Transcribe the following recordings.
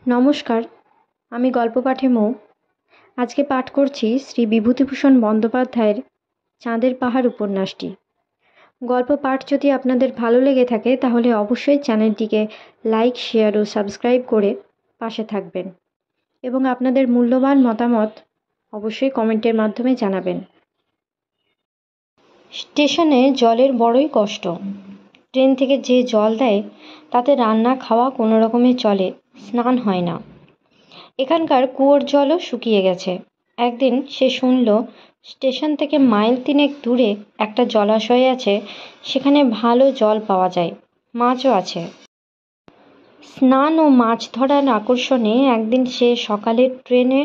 নমস্কার, আমি গল্প পাঠে মৌ। আজকে পাঠ করছি শ্রী বিভূতিভূষণ বন্দ্যোপাধ্যায়ের চাঁদের পাহাড় উপন্যাসটি। গল্প পাঠ যদি আপনাদের ভালো লেগে থাকে তাহলে অবশ্যই চ্যানেলটিকে লাইক, শেয়ার ও সাবস্ক্রাইব করে পাশে থাকবেন এবং আপনাদের মূল্যবান মতামত অবশ্যই কমেন্টের মাধ্যমে জানাবেন। স্টেশনে জলের বড়ই কষ্ট। ট্রেন থেকে যে জল দেয় তাতে রান্না খাওয়া কোনো রকমে চলে, স্নান হয় না। এখানকার কুয়োর জলও শুকিয়ে গেছে। একদিন সে শুনল স্টেশন থেকে মাইল তিনেক দূরে একটা জলাশয় আছে, সেখানে ভালো জল পাওয়া যায়, মাছও আছে। স্নান ও মাছ ধরার আকর্ষণে একদিন সে সকালের ট্রেনে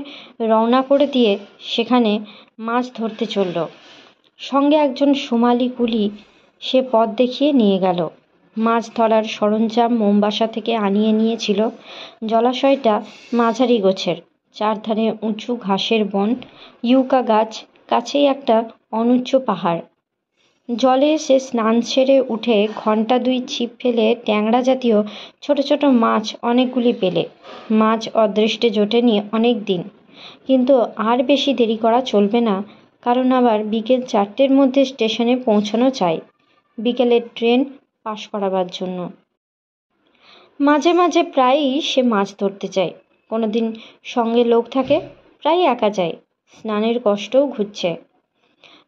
রওনা করে দিয়ে সেখানে মাছ ধরতে চলল। সঙ্গে একজন সোমালি কুলি সে পথ দেখিয়ে নিয়ে গেল। মাছ ধরার সরঞ্জাম মোমবাসা থেকে আনিয়ে নিয়েছিল। জলাশয়টা মাঝারি গোছের, চারধারে উঁচু ঘাসের বন, ইউকা গাছ, কাছেই একটা অনুচ্চ পাহাড়। জলে সে স্নান সেরে উঠে ঘণ্টা দুই ছিপ ফেলে ট্যাংরা জাতীয় ছোট ছোট মাছ অনেকগুলি পেলে। মাছ অদৃষ্টে জোটেনি অনেক দিন, কিন্তু আর বেশি দেরি করা চলবে না, কারণ আবার বিকেল 4টের মধ্যে স্টেশনে পৌঁছানো চাই, বিকেলের ট্রেন পাশ করাবার জন্য। মাঝে মাঝে প্রায়ই সে মাছ ধরতে যায়। কোনোদিন সঙ্গে লোক থাকে, প্রায় একা যায়। স্নানের কষ্টও ঘুচছে।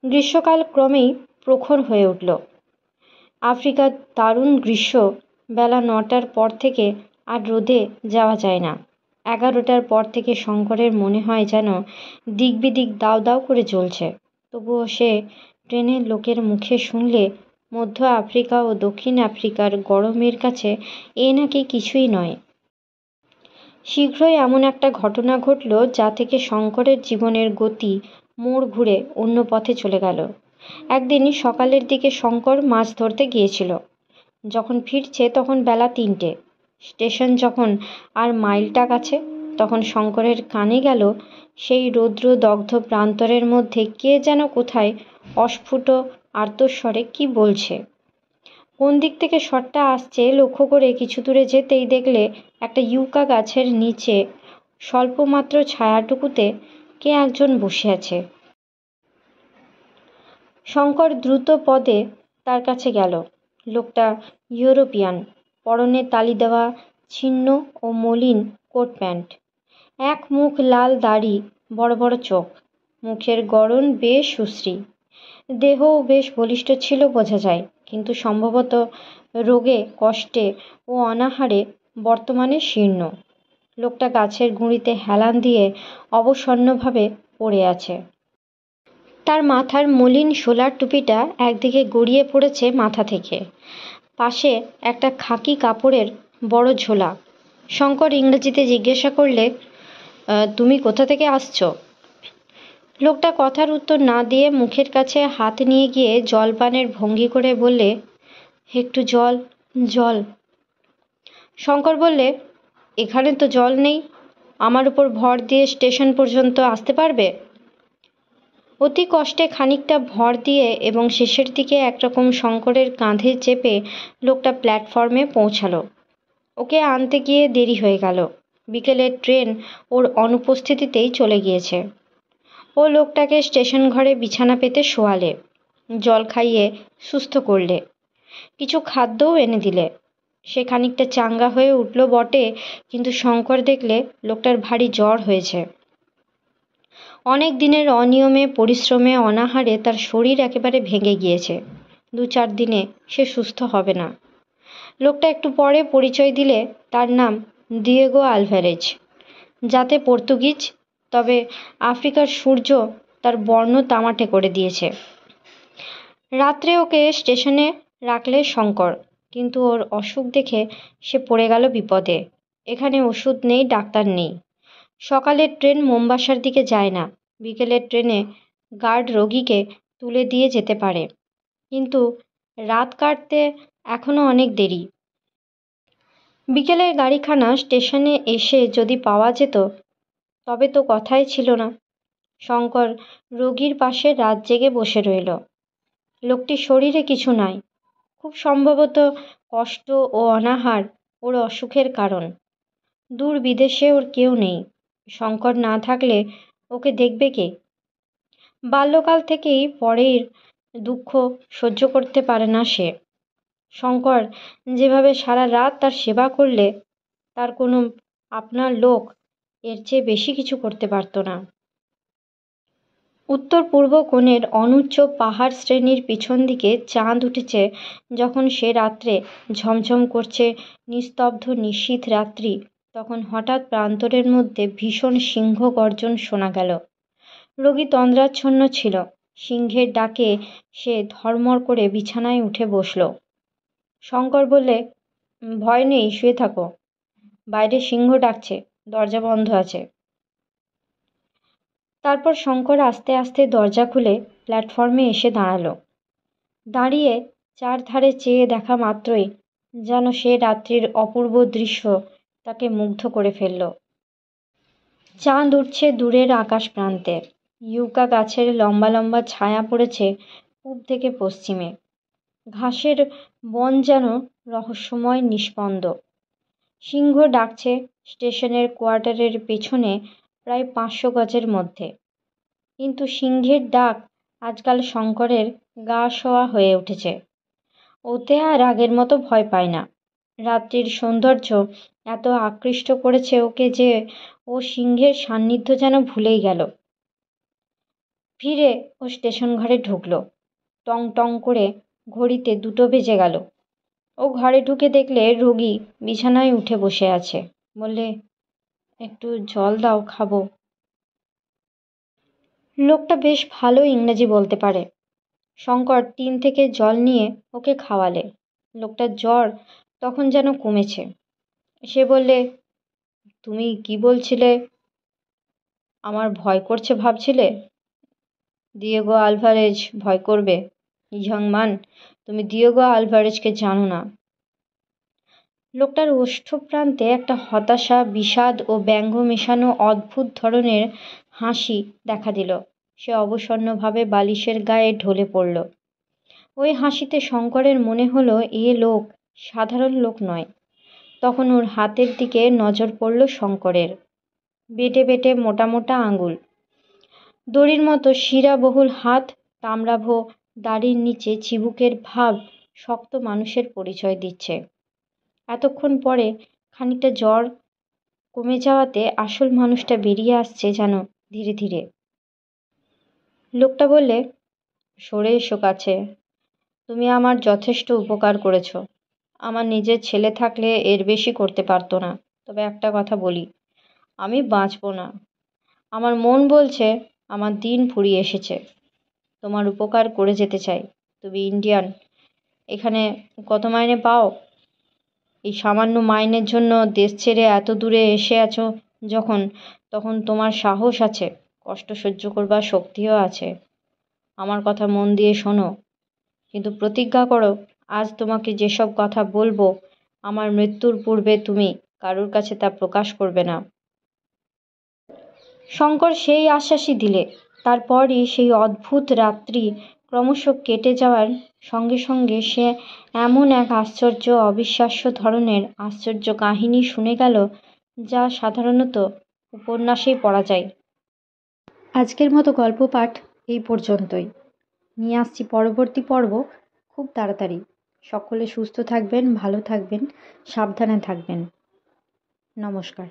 গ্রীষ্মকাল ক্রমেই প্রখর হয়ে উঠল। আফ্রিকার দারুণ গ্রীষ্ম। বেলা 9টার পর থেকে আর রোদে যাওয়া যায় না। 11টার পর থেকে শঙ্করের মনে হয় যেন দিক বিদিক দাউ দাউ করে জ্বলছে। তবুও সে ট্রেনের লোকের মুখে শুনলে মধ্য আফ্রিকা ও দক্ষিণ আফ্রিকার গরমের কাছে এ নাকি কিছুই নয়। শীঘ্রই এমন একটা ঘটনা ঘটল যা থেকে শঙ্করের জীবনের গতি মোড় ঘুরে অন্য পথে চলে গেল। একদিন সকালের দিকে শঙ্কর মাছ ধরতে গিয়েছিল। যখন ফিরছে তখন বেলা 3টে। স্টেশন যখন আর মাইলটা কাছে, তখন শঙ্করের কানে গেল সেই রৌদ্রদগ্ধ প্রান্তরের মধ্যে কে যেন কোথায় অস্ফুট আর্তস্বরে কি বলছে। কোন দিক থেকে শটটা আসছে লক্ষ্য করে কিছু দূরে যেতেই দেখলে একটা ইউকা গাছের নিচে স্বল্পমাত্র ছায়াটুকুতে কে একজন বসে আছে। শঙ্কর দ্রুত পদে তার কাছে গেল। লোকটা ইউরোপিয়ান, পরনে তালি দেওয়া ছিন্ন ও মলিন কোট প্যান্ট, এক মুখ লাল দাড়ি, বড় বড় চোখ, মুখের গড়ন বেশ সুশ্রী। দেহও বেশ বলিষ্ঠ ছিল বোঝা যায়, কিন্তু সম্ভবত রোগে কষ্টে ও অনাহারে বর্তমানে শীর্ণ। লোকটা গাছের গুঁড়িতে হেলান দিয়ে অবসন্নভাবে পড়ে আছে। তার মাথার মলিন শোলার টুপিটা একদিকে গড়িয়ে পড়েছে মাথা থেকে। পাশে একটা খাকি কাপড়ের বড় ঝোলা। শঙ্কর ইংরেজিতে জিজ্ঞাসা করলে, তুমি কোথা থেকে আসছো? লোকটা কথার উত্তর না দিয়ে মুখের কাছে হাত নিয়ে গিয়ে জলপানের ভঙ্গি করে বললে, একটু জল, জল। শঙ্কর বললে, এখানে তো জল নেই, আমার উপর ভর দিয়ে স্টেশন পর্যন্ত আসতে পারবে? অতি কষ্টে খানিকটা ভর দিয়ে এবং শেষের দিকে একরকম শঙ্করের কাঁধে চেপে লোকটা প্ল্যাটফর্মে পৌঁছালো। ওকে আনতে গিয়ে দেরি হয়ে গেল। বিকেলের ট্রেন ওর অনুপস্থিতিতেই চলে গিয়েছে। ও লোকটাকে স্টেশন ঘরে বিছানা পেতে শোয়ালে, জল খাইয়ে সুস্থ করলে, কিছু খাদ্যও এনে দিলে। সে খানিকটা চাঙ্গা হয়ে উঠল বটে, কিন্তু শঙ্কর দেখলে লোকটার ভারী জ্বর হয়েছে। অনেক দিনের অনিয়মে, পরিশ্রমে, অনাহারে তার শরীর একেবারে ভেঙে গিয়েছে। 2-4 দিনে সে সুস্থ হবে না। লোকটা একটু পরে পরিচয় দিলে তার নাম দিয়েগো আলভারেজ, যাতে পর্তুগিজ, তবে আফ্রিকার সূর্য তার বর্ণ তামাটে করে দিয়েছে। রাত্রে ওকে স্টেশনে রাখলে শঙ্কর, কিন্তু ওর অসুখ দেখে সে পড়ে গেল বিপদে। এখানে ওষুধ নেই, ডাক্তার নেই। সকালের ট্রেন মোমবাসার দিকে যায় না। বিকেলের ট্রেনে গার্ড রোগীকে তুলে দিয়ে যেতে পারে, কিন্তু রাত কাটতে এখনও অনেক দেরি। বিকেলের গাড়িখানা স্টেশনে এসে যদি পাওয়া যেত তবে তো কথাই ছিল না। শঙ্কর রোগীর পাশে রাত জেগে বসে রইল। লোকটির শরীরে কিছু নাই, খুব সম্ভবত কষ্ট ও অনাহার ওর অসুখের কারণ। দূর বিদেশে ওর কেউ নেই। শঙ্কর না থাকলে ওকে দেখবে কে? বাল্যকাল থেকেই পরের দুঃখ সহ্য করতে পারে না সে। শঙ্কর যেভাবে সারা রাত তার সেবা করলে তার কোনো আপনার লোক এর চেয়ে বেশি কিছু করতে পারত না। উত্তর পূর্ব কোণের অনুচ্চ পাহাড় শ্রেণীর পিছন দিকে চাঁদ উঠেছে যখন সে রাত্রে ঝমঝম করছে নিস্তব্ধ নিশীথ রাত্রি, তখন হঠাৎ প্রান্তরের মধ্যে ভীষণ সিংহ গর্জন শোনা গেল। রোগী তন্দ্রাচ্ছন্ন ছিল। সিংহের ডাকে সে ধড়মড় করে বিছানায় উঠে বসল। শঙ্কর বললে, ভয় নেই, শুয়ে থাকো। বাইরে সিংহ ডাকছে, দরজা বন্ধ আছে। তারপর শঙ্কর আস্তে আস্তে দরজা খুলে প্ল্যাটফর্মে এসে দাঁড়ালো। দাঁড়িয়ে চারধারে চেয়ে দেখা মাত্রই যেন সে রাত্রির অপূর্ব দৃশ্য তাকে মুগ্ধ করে ফেলল। চাঁদ উঠছে দূরের আকাশ প্রান্তে। ইউকা গাছের লম্বা লম্বা ছায়া পড়েছে পূব থেকে পশ্চিমে। ঘাসের বন যেন রহস্যময় নিস্পন্দ। সিংহ ডাকছে স্টেশনের কোয়ার্টারের পেছনে প্রায় 500 গজের মধ্যে। কিন্তু সিংহের ডাক আজকাল শঙ্করের গা শোয়া হয়ে উঠেছে। ওতে আর আগের মতো ভয় পায় না। রাত্রির সৌন্দর্য এত আকৃষ্ট করেছে ওকে যে ও সিংহের সান্নিধ্য যেন ভুলেই গেল। ফিরে ও স্টেশন ঘরে ঢুকলো। টং টং করে ঘড়িতে 2টো বেজে গেল। ও ঘরে ঢুকে দেখলে রোগী বিছানায় উঠে বসে আছে। বললে, একটু জল দাও, খাবো। লোকটা বেশ ভালো ইংরেজি বলতে পারে। শঙ্কর টিন থেকে জল নিয়ে ওকে খাওয়ালে। লোকটার জ্বর তখন যেন কমেছে। সে বললে, তুমি কি বলছিলে? আমার ভয় করছে ভাবছিলে? দিয়েগো আলভারেজ ভয় করবে? ইয়ং ম্যান, তুমি দিয়েগো আলভারেজকে জানো না। লোকটার ওষ্ঠপ্রান্তে একটা হতাশা, বিষাদ ও ব্যঙ্গ মেশানো অদ্ভুত ধরনের হাসি দেখা দিল। সে অবসন্নভাবে বালিশের গায়ে ঢলে পড়ল। ওই হাসিতে শঙ্করের মনে হলো এ লোক সাধারণ লোক নয়। তখন ওর হাতের দিকে নজর পড়ল শঙ্করের। বেটে বেটে মোটা মোটা আঙুল, দড়ির মতো শিরাবহুল হাত, তামড়াভ দাড়ির নিচে চিবুকের ভাব শক্ত মানুষের পরিচয় দিচ্ছে। এতক্ষণ পরে খানিকটা জ্বর কমে যাওয়াতে আসল মানুষটা বেরিয়ে আসছে যেন ধীরে ধীরে। লোকটা বললে, সরে এসো কাছে। তুমি আমার যথেষ্ট উপকার করেছ। আমার নিজের ছেলে থাকলে এর বেশি করতে পারতো না। তবে একটা কথা বলি, আমি বাঁচব না। আমার মন বলছে আমার দিন ফুরিয়ে এসেছে। তোমার উপকার করে যেতে চাই। তুমি ইন্ডিয়ান, এখানে কত মাইনে পাও? এই সামান্য মাইনের জন্য দেশ ছেড়ে এত দূরে এসে আছো যখন, তখন তোমার সাহস আছে, কষ্ট সহ্য করবার শক্তিও আছে। আমার কথা মন দিয়ে শোনো, কিন্তু প্রতিজ্ঞা করো আজ তোমাকে যেসব কথা বলবো আমার মৃত্যুর পূর্বে তুমি কারুর কাছে তা প্রকাশ করবে না। শঙ্কর সেই আশ্বাসই দিলে। তারপরই সেই অদ্ভুত রাত্রি ক্রমশ কেটে যাওয়ার সঙ্গে সঙ্গে সে এমন এক আশ্চর্য, অবিশ্বাস্য ধরনের আশ্চর্য কাহিনী শুনে গেল যা সাধারণত উপন্যাসেই পড়া যায়। আজকের মতো গল্প পাঠ এই পর্যন্তই। নিয়ে আসছি পরবর্তী পর্ব খুব তাড়াতাড়ি। সকলে সুস্থ থাকবেন, ভালো থাকবেন, সাবধানে থাকবেন। নমস্কার।